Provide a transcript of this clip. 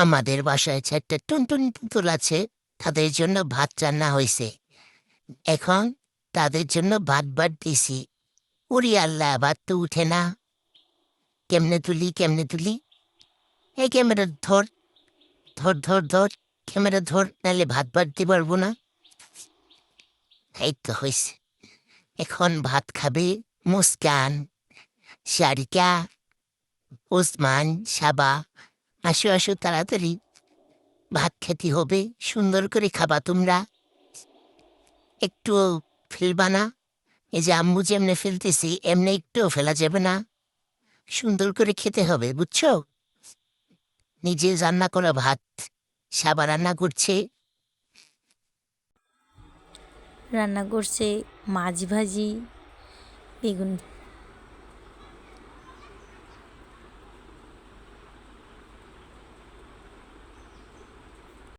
আমাদের বাসায় 4টা টুনটুনি পুতুল আছে। তাদের জন্য ভাত রান্না হইছে। এখন তাদের জন্য ভাত দিছি। ওরে আল্লাহ, ভাত তো উঠে না। কেমনে তুলি? এই ক্যামেরা ধর, ধর। ক্যামেরা ধর, নাহলে ভাত বাড়তে পারবো না। এই তো হইছে। এখন ভাত খাবে মুস্কান, সারিকা, ওসমান, সাবা। আসো তাড়াতাড়ি। ভাত খেতে হবে, সুন্দর করে খাবা তোমরা। একটুও ফেলবা না। এই যে আম্মু যেমনে ফেলতেছি এমনি একটুও ফেলা যাবে না। সুন্দর করে খেতে হবে, বুঝছো? নিজে রান্না করা ভাত সাবা রান্না করছে। রান্না করছে মাছ ভাজি, বেগুন